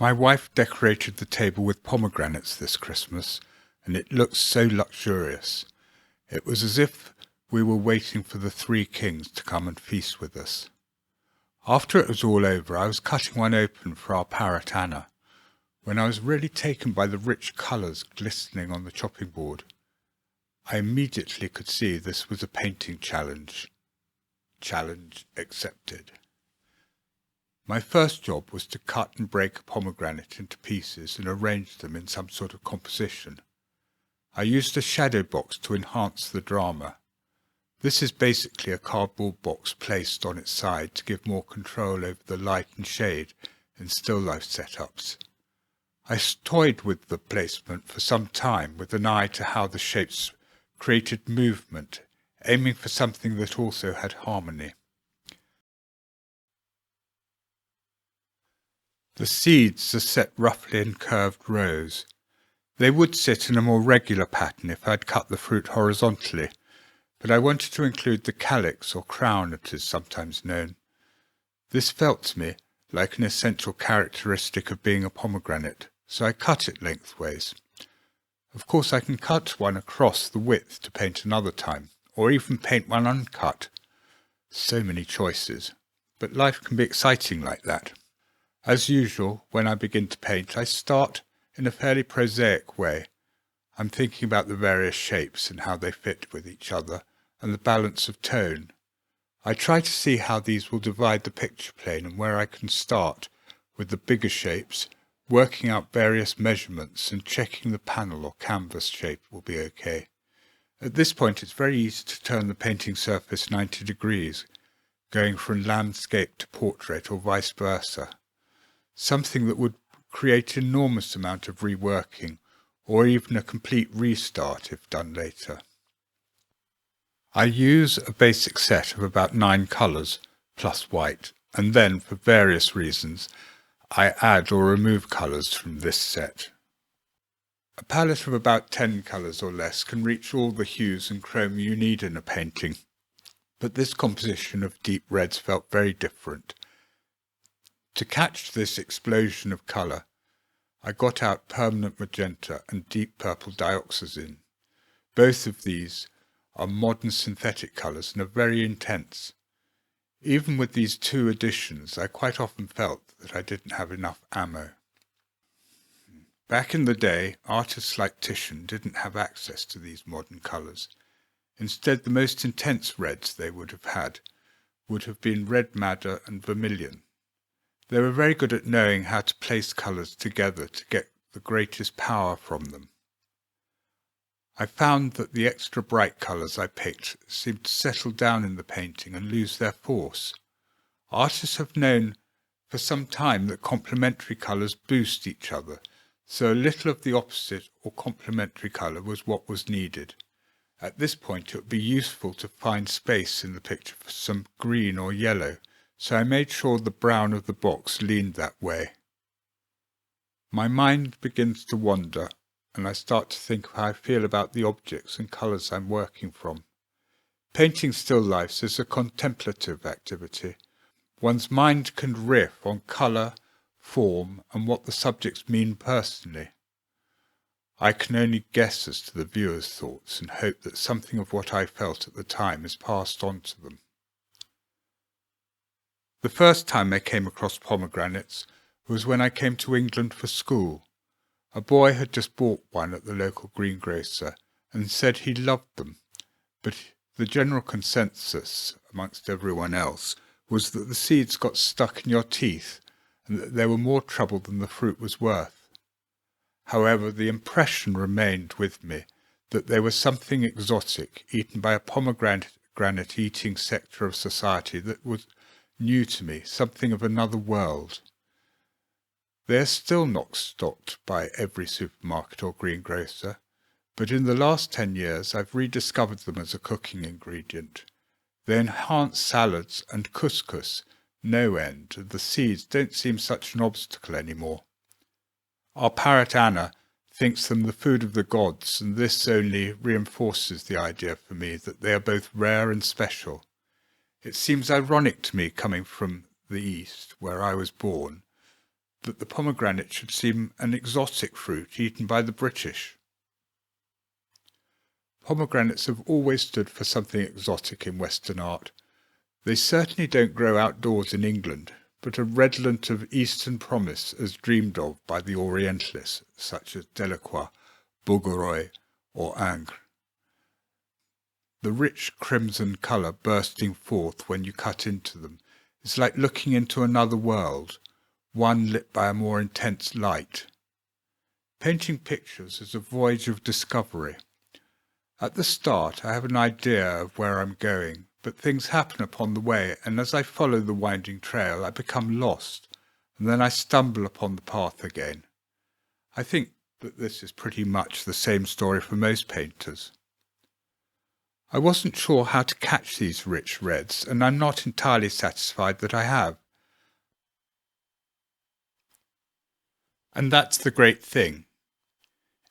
My wife decorated the table with pomegranates this Christmas, and it looked so luxurious. It was as if we were waiting for the three kings to come and feast with us. After it was all over, I was cutting one open for our parrot Anna, when I was really taken by the rich colours glistening on the chopping board. I immediately could see this was a painting challenge. Challenge accepted. My first job was to cut and break a pomegranate into pieces and arrange them in some sort of composition. I used a shadow box to enhance the drama. This is basically a cardboard box placed on its side to give more control over the light and shade in still life setups. I toyed with the placement for some time with an eye to how the shapes created movement, aiming for something that also had harmony. The seeds are set roughly in curved rows. They would sit in a more regular pattern if I had cut the fruit horizontally, but I wanted to include the calyx or crown, it is sometimes known. This felt to me like an essential characteristic of being a pomegranate, so I cut it lengthways. Of course I can cut one across the width to paint another time, or even paint one uncut. So many choices, but life can be exciting like that. As usual, when I begin to paint, I start in a fairly prosaic way. I'm thinking about the various shapes and how they fit with each other, and the balance of tone. I try to see how these will divide the picture plane and where I can start with the bigger shapes, working out various measurements and checking the panel or canvas shape will be okay. At this point it's very easy to turn the painting surface 90 degrees, going from landscape to portrait or vice versa. Something that would create an enormous amount of reworking, or even a complete restart if done later. I use a basic set of about 9 colours, plus white, and then, for various reasons, I add or remove colours from this set. A palette of about 10 colours or less can reach all the hues and chrome you need in a painting, but this composition of deep reds felt very different. To catch this explosion of colour, I got out permanent magenta and deep purple dioxazine. Both of these are modern synthetic colours and are very intense. Even with these two additions, I quite often felt that I didn't have enough ammo. Back in the day, artists like Titian didn't have access to these modern colours. Instead, the most intense reds they would have been red madder and vermilion. They were very good at knowing how to place colours together to get the greatest power from them. I found that the extra bright colours I picked seemed to settle down in the painting and lose their force. Artists have known for some time that complementary colours boost each other, so a little of the opposite or complementary colour was what was needed. At this point it would be useful to find space in the picture for some green or yellow, so I made sure the brown of the box leaned that way. My mind begins to wander, and I start to think of how I feel about the objects and colours I'm working from. Painting still lifes is a contemplative activity. One's mind can riff on colour, form, and what the subjects mean personally. I can only guess as to the viewer's thoughts and hope that something of what I felt at the time is passed on to them. The first time I came across pomegranates was when I came to England for school. A boy had just bought one at the local greengrocer and said he loved them, but the general consensus amongst everyone else was that the seeds got stuck in your teeth and that they were more trouble than the fruit was worth. However, the impression remained with me that they were something exotic eaten by a pomegranate-eating sector of society that was new to me, something of another world. They are still not stocked by every supermarket or greengrocer, but in the last 10 years I've rediscovered them as a cooking ingredient. They enhance salads and couscous no end, and the seeds don't seem such an obstacle anymore. Our parrot Anna thinks them the food of the gods, and this only reinforces the idea for me that they are both rare and special. It seems ironic to me, coming from the East, where I was born, that the pomegranate should seem an exotic fruit eaten by the British. Pomegranates have always stood for something exotic in Western art. They certainly don't grow outdoors in England, but are redolent of Eastern promise as dreamed of by the Orientalists, such as Delacroix, Bouguereau, or Ingres. The rich crimson colour bursting forth when you cut into them is like looking into another world, one lit by a more intense light. Painting pictures is a voyage of discovery. At the start I have an idea of where I'm going, but things happen upon the way, and as I follow the winding trail I become lost, and then I stumble upon the path again. I think that this is pretty much the same story for most painters. I wasn't sure how to catch these rich reds, and I'm not entirely satisfied that I have. And that's the great thing.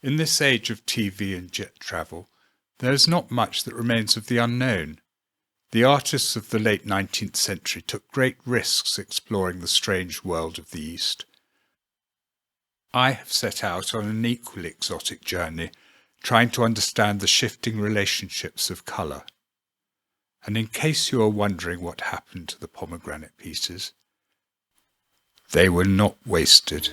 In this age of TV and jet travel, there is not much that remains of the unknown. The artists of the late 19th century took great risks exploring the strange world of the East. I have set out on an equally exotic journey, trying to understand the shifting relationships of colour. And in case you are wondering what happened to the pomegranate pieces, they were not wasted.